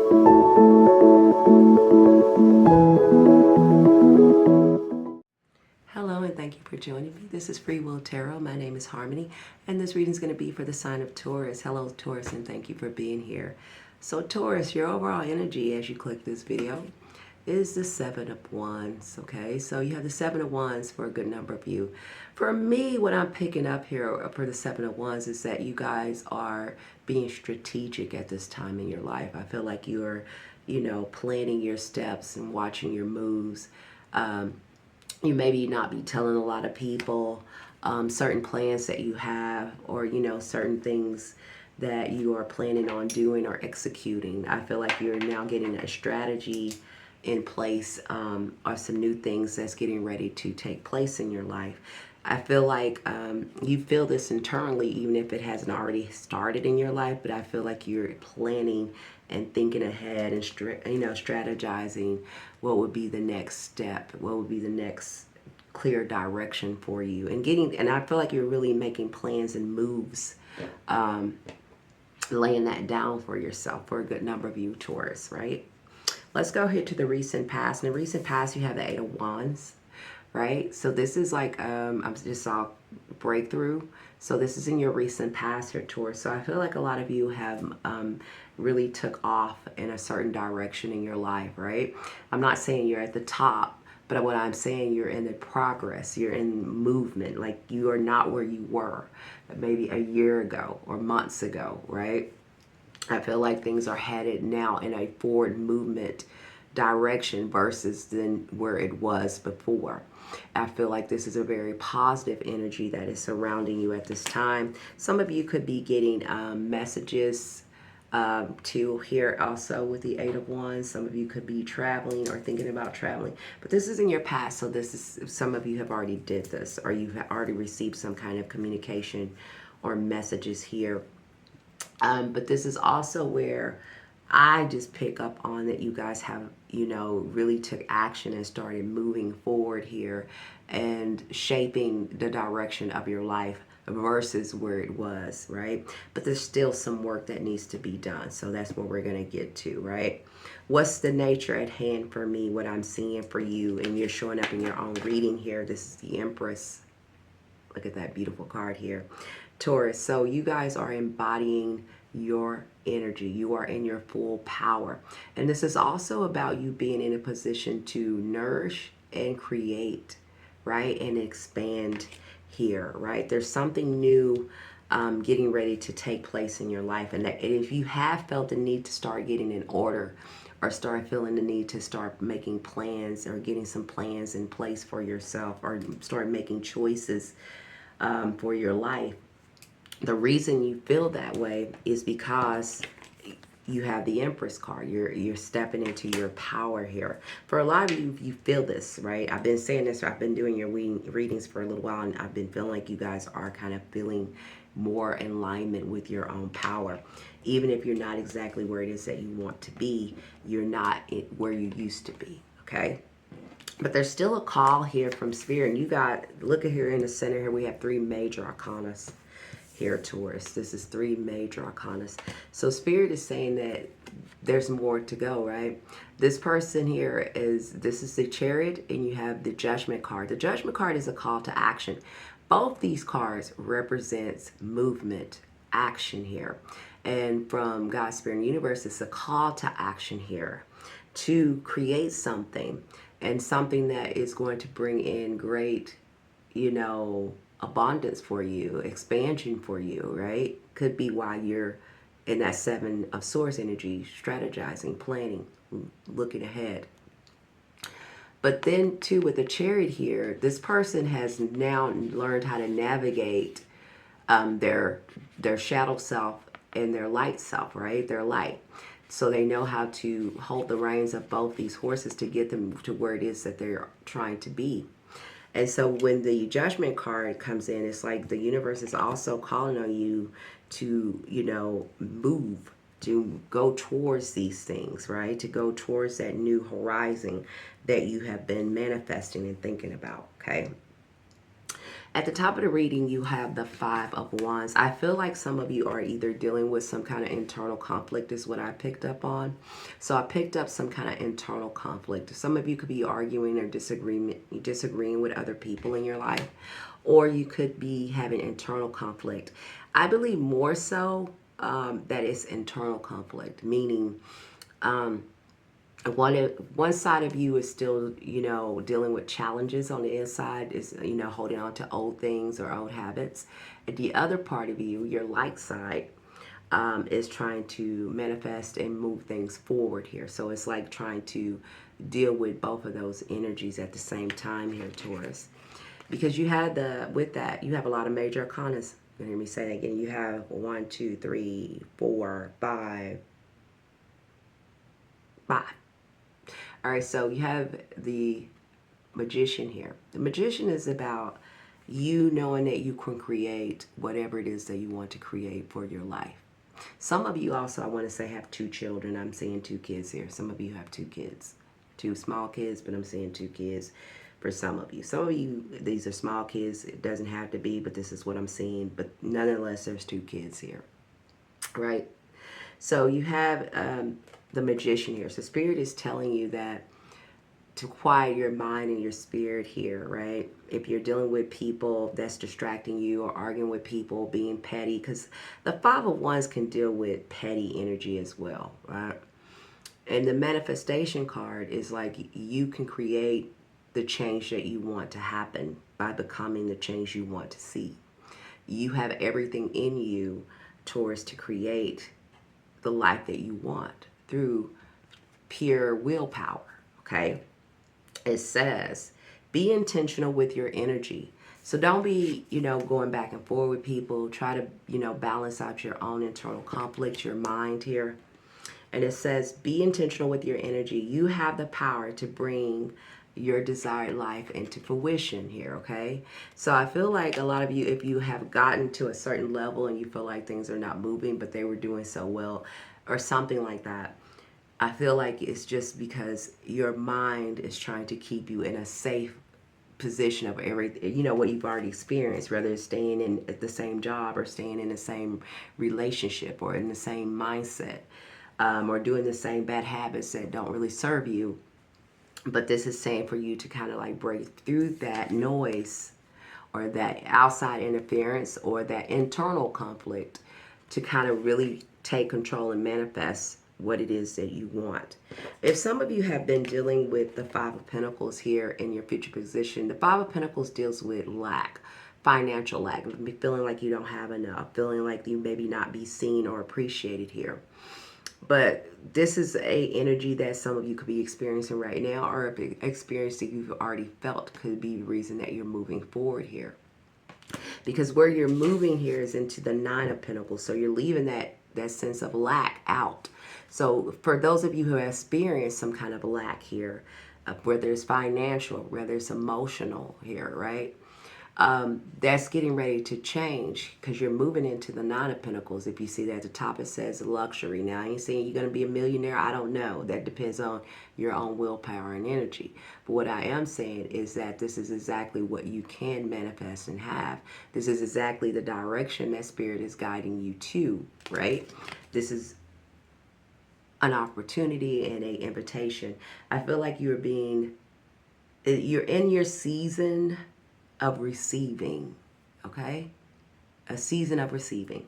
Hello and thank you for joining me. This is Free Will Tarot. My name is Harmony and this reading is going to be for the sign of Taurus. Hello Taurus and thank you for being here. So Taurus, your overall energy as you click this video is the Seven of Wands, okay? So you have the Seven of Wands for a good number of you. For me, what I'm picking up here for the Seven of Wands is that you guys are being strategic at this time in your life. I feel like you're, planning your steps and watching your moves. You maybe not be telling a lot of people certain plans that you have, or certain things that you are planning on doing or executing. I feel like you're now getting a strategy in place, or some new things that's getting ready to take place in your life. I feel like you feel this internally, even if it hasn't already started in your life, but I feel like you're planning and thinking ahead and strategizing what would be the next step, what would be the next clear direction for you, and I feel like you're really making plans and moves, laying that down for yourself for a good number of you Taurus, right? Let's go here to the recent past. In the recent past, you have the Eight of Wands, right? So this is like, I just saw breakthrough. So this is in your recent past here, Taurus. So I feel like a lot of you have really took off in a certain direction in your life, right? I'm not saying you're at the top, but what I'm saying, you're in the progress, you're in movement. Like you are not where you were maybe a year ago or months ago, right? I feel like things are headed now in a forward movement direction versus than where it was before. I feel like this is a very positive energy that is surrounding you at this time. Some of you could be getting messages to here also with the Eight of Wands. Some of you could be traveling or thinking about traveling, but this is in your past. So this is, some of you have already did this, or you've already received some kind of communication or messages here. But this is also where I just pick up on that you guys have, really took action and started moving forward here and shaping the direction of your life versus where it was, right? But there's still some work that needs to be done. So that's what we're going to get to, right? What's the nature at hand for me, what I'm seeing for you, and you're showing up in your own reading here. This is the Empress. Look at that beautiful card here. Taurus, so you guys are embodying your energy. You are in your full power. And this is also about you being in a position to nourish and create, right? And expand here, right? There's something new getting ready to take place in your life. And if you have felt the need to start getting in order, or start feeling the need to start making plans or getting some plans in place for yourself, or start making choices for your life, the reason you feel that way is because you have the Empress card. You're stepping into your power here. For a lot of you, you feel this, right? I've been saying this, I've been doing your readings for a little while, and I've been feeling like you guys are kind of feeling more in alignment with your own power. Even if you're not exactly where it is that you want to be, you're not where you used to be, okay? But there's still a call here from Spirit. And you got, look at here in the center here, we have three major arcanas here, Taurus. This is three major arcanas. So Spirit is saying that there's more to go, right? This person here this is the Chariot, and you have the Judgment card. The Judgment card is a call to action. Both these cards represents movement, action here. And from God's Spirit and Universe, it's a call to action here to create something, and something that is going to bring in great, abundance for you, expansion for you, right? Could be why you're in that Seven of Swords energy, strategizing, planning, looking ahead. But then too, with the Chariot here, this person has now learned how to navigate their shadow self and their light self, right? Their light. So they know how to hold the reins of both these horses to get them to where it is that they're trying to be. And so when the Judgment card comes in, it's like the universe is also calling on you to, move, to go towards these things, right? To go towards that new horizon that you have been manifesting and thinking about, okay? At the top of the reading, you have the Five of Wands. I feel like some of you are either dealing with some kind of internal conflict is what I picked up on. So I picked up some kind of internal conflict. Some of you could be arguing or disagreeing with other people in your life, or you could be having internal conflict. I believe more so that it's internal conflict, meaning one side of you is still, dealing with challenges on the inside, is, holding on to old things or old habits. And the other part of you, your light side, is trying to manifest and move things forward here. So it's like trying to deal with both of those energies at the same time here, Taurus. Because you had with that, you have a lot of major arcanas. You hear me say that again. You have 1, 2, 3, 4, 5. All right, so you have the Magician here. The Magician is about you knowing that you can create whatever it is that you want to create for your life. Some of you also, I want to say, have 2 children. I'm seeing 2 kids here. Some of you have 2 kids, 2 small kids, but I'm seeing 2 kids for some of you. Some of you, these are small kids. It doesn't have to be, but this is what I'm seeing. But nonetheless, there's 2 kids here, right? So you have the Magician here. So Spirit is telling you that to quiet your mind and your spirit here, right? If you're dealing with people that's distracting you or arguing with people, being petty, because the Five of Wands can deal with petty energy as well, right? And the manifestation card is like you can create the change that you want to happen by becoming the change you want to see. You have everything in you, Taurus, to create the life that you want through pure willpower, okay? It says, be intentional with your energy. So don't be, going back and forth with people. Try to, balance out your own internal conflicts, your mind here. And it says, be intentional with your energy. You have the power to bring your desired life into fruition here, okay? So I feel like a lot of you, if you have gotten to a certain level and you feel like things are not moving, but they were doing so well or something like that, I feel like it's just because your mind is trying to keep you in a safe position of everything, what you've already experienced, whether it's staying in at the same job or staying in the same relationship or in the same mindset, or doing the same bad habits that don't really serve you. But this is saying for you to kind of like break through that noise or that outside interference or that internal conflict to kind of really take control and manifest what it is that you want. If some of you have been dealing with the Five of Pentacles here in your future position, the Five of Pentacles deals with lack, financial lack, feeling like you don't have enough, feeling like you maybe not be seen or appreciated here. But this is a energy that some of you could be experiencing right now, or an experience that you've already felt could be the reason that you're moving forward here. Because where you're moving here is into the Nine of Pentacles. So you're leaving that sense of lack out. So for those of you who have experienced some kind of lack here, whether it's financial, whether it's emotional here, right? That's getting ready to change because you're moving into the Nine of Pentacles. If you see that at the top, it says luxury. Now, I ain't saying you're going to be a millionaire. I don't know. That depends on your own willpower and energy. But what I am saying is that this is exactly what you can manifest and have. This is exactly the direction that Spirit is guiding you to, right? This is an opportunity and an invitation. I feel like you're in your season of receiving, okay? A season of receiving.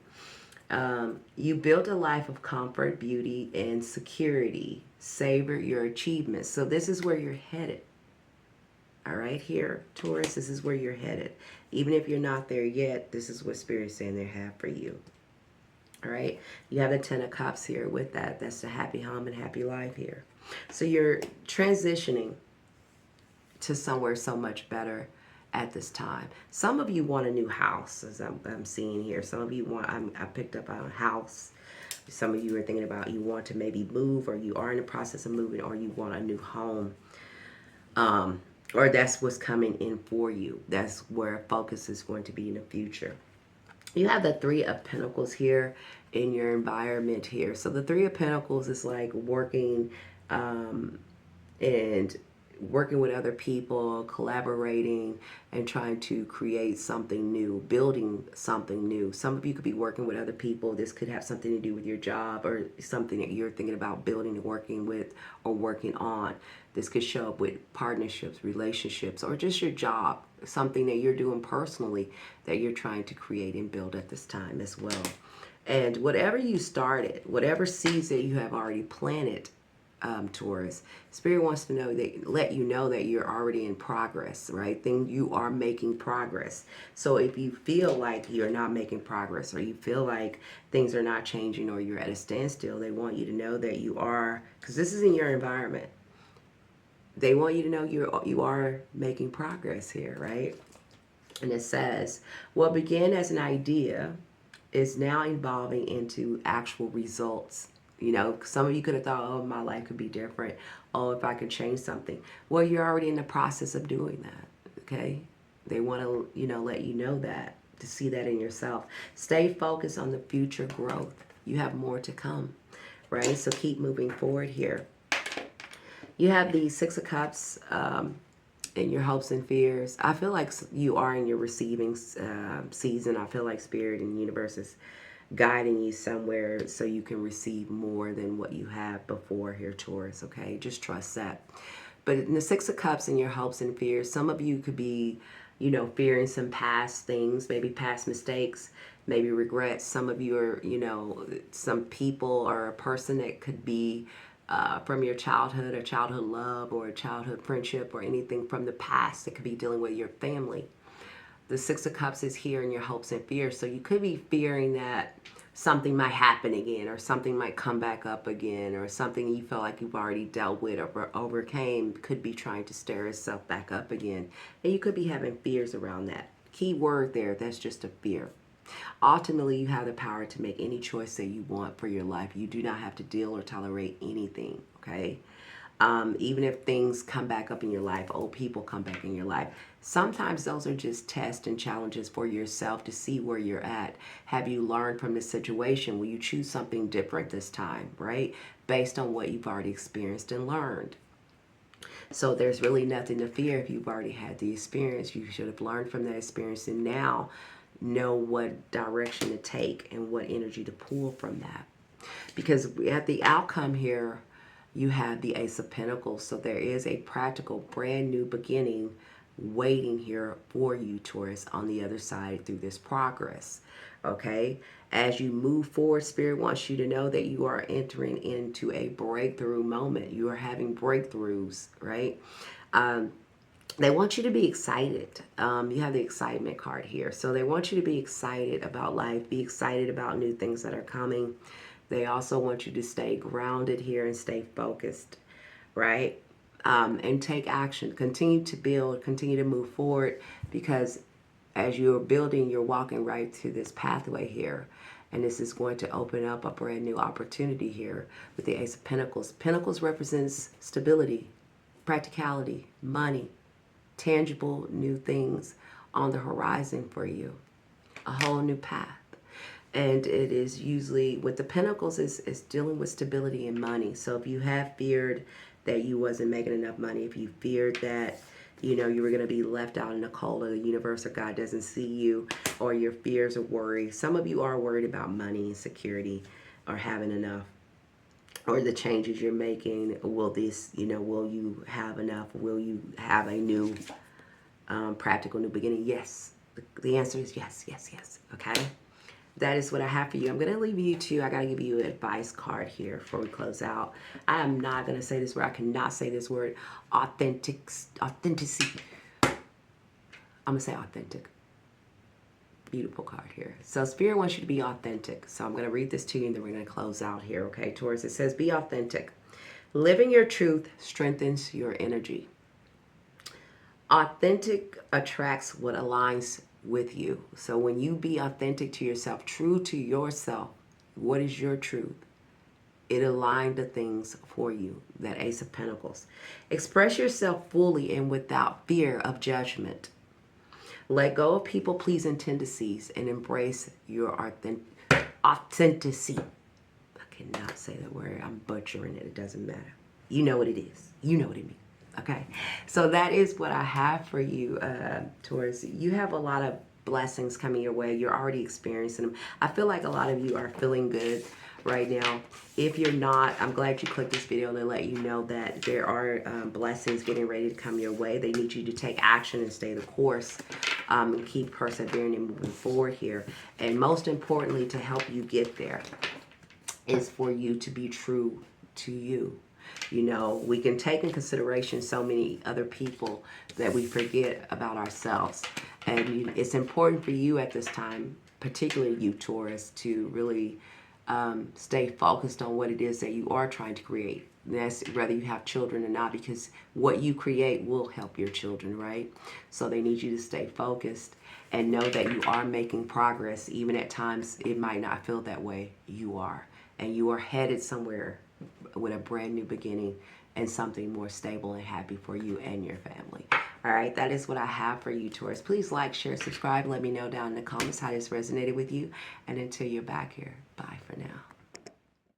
You built a life of comfort, beauty, and security. Savor your achievements. So this is where you're headed. All right, here, Taurus, this is where you're headed. Even if you're not there yet, this is what Spirit's saying they have for you. All right, you have the Ten of Cups here with that. That's the happy home and happy life here. So you're transitioning to somewhere so much better at this time. Some of you want a new house, as I'm seeing here. Some of you want, I picked up a house. Some of you are thinking about you want to maybe move, or you are in the process of moving, or you want a new home. Or that's what's coming in for you. That's where focus is going to be in the future. You have the Three of Pentacles here in your environment here. So the Three of Pentacles is like working and working with other people, collaborating, and trying to create something new, building something new. Some of you could be working with other people. This could have something to do with your job or something that you're thinking about building and working with or working on. This could show up with partnerships, relationships, or just your job, something that you're doing personally that you're trying to create and build at this time as well. And whatever you started, whatever seeds that you have already planted, Taurus, Spirit wants to know that, let you know that you're already in progress, right? Then you are making progress. So if you feel like you're not making progress, or you feel like things are not changing, or you're at a standstill, they want you to know that you are, because this is in your environment. They want you to know you are making progress here, right? And it says, what began as an idea is now evolving into actual results. You know, some of you could have thought, oh, my life could be different. Oh, if I could change something. Well, you're already in the process of doing that, okay? They want to, let you know that, to see that in yourself. Stay focused on the future growth. You have more to come, right? So keep moving forward here. You have the Six of Cups in your hopes and fears. I feel like you are in your receiving season. I feel like Spirit and the universe is guiding you somewhere so you can receive more than what you have before here, Taurus, okay? Just trust that. But in the Six of Cups in your hopes and fears, some of you could be, fearing some past things, maybe past mistakes, maybe regrets. Some of you are, some people or a person that could be from your childhood or childhood love or a childhood friendship or anything from the past that could be dealing with your family. The Six of Cups is here in your hopes and fears. So you could be fearing that something might happen again, or something might come back up again, or something you feel like you've already dealt with or overcame could be trying to stir itself back up again. And you could be having fears around that. Key word there, that's just a fear. Ultimately, you have the power to make any choice that you want for your life. You do not have to deal or tolerate anything, okay? Even if things come back up in your life, old people come back in your life, sometimes those are just tests and challenges for yourself to see where you're at. Have you learned from this situation? Will you choose something different this time, right? Based on what you've already experienced and learned. So there's really nothing to fear if you've already had the experience. You should have learned from that experience and now know what direction to take and what energy to pull from that. Because at the outcome here, you have the Ace of Pentacles. So there is a practical brand new beginning waiting here for you, Taurus, on the other side through this progress. Okay? As you move forward, Spirit wants you to know that you are entering into a breakthrough moment. You are having breakthroughs, right? They want you to be excited. You have the excitement card here. So they want you to be excited about life, be excited about new things that are coming. They also want you to stay grounded here and stay focused, right? And take action. Continue to build, continue to move forward, because as you're building, you're walking right to this pathway here. And this is going to open up a brand new opportunity here with the Ace of Pentacles. Pentacles represents stability, practicality, money, tangible new things on the horizon for you. A whole new path. And it is usually, with the Pentacles, is dealing with stability and money. So if you have feared that you wasn't making enough money, if you feared that, you were going to be left out in the cold, or the universe or God doesn't see you, or your fears or worry. Some of you are worried about money and security or having enough, or the changes you're making. Will this, will you have enough? Will you have a new practical new beginning? Yes. The answer is yes, yes, yes. Okay? That is what I have for you. I'm going to leave you to, I got to give you an advice card here before we close out. I am not going to say this word. I cannot say this word. Authenticity. I'm going to say authentic. Beautiful card here. So Spirit wants you to be authentic. So I'm going to read this to you and then we're going to close out here. Okay, Taurus, it says, be authentic. Living your truth strengthens your energy. Authentic attracts what aligns with you. So when you be authentic to yourself, true to yourself, what is your truth? It aligned the things for you. That Ace of Pentacles. Express yourself fully and without fear of judgment. Let go of people-pleasing tendencies and embrace your authenticity. I cannot say that word. I'm butchering it. It doesn't matter. You know what it is. You know what it means. Okay, so that is what I have for you, Taurus. You have a lot of blessings coming your way. You're already experiencing them. I feel like a lot of you are feeling good right now. If you're not, I'm glad you clicked this video to let you know that there are blessings getting ready to come your way. They need you to take action and stay the course, and keep persevering and moving forward here. And most importantly, to help you get there is for you to be true to you. You know, we can take in consideration so many other people that we forget about ourselves. And it's important for you at this time, particularly you, Taurus, to really stay focused on what it is that you are trying to create. That's whether you have children or not, because what you create will help your children, right? So they need you to stay focused and know that you are making progress. Even at times it might not feel that way. You are. And you are headed somewhere with a brand new beginning and something more stable and happy for you and your family. All right, that is what I have for you, Taurus. Please like, share, subscribe. Let me know down in the comments how this resonated with you. And until you're back here, bye for now.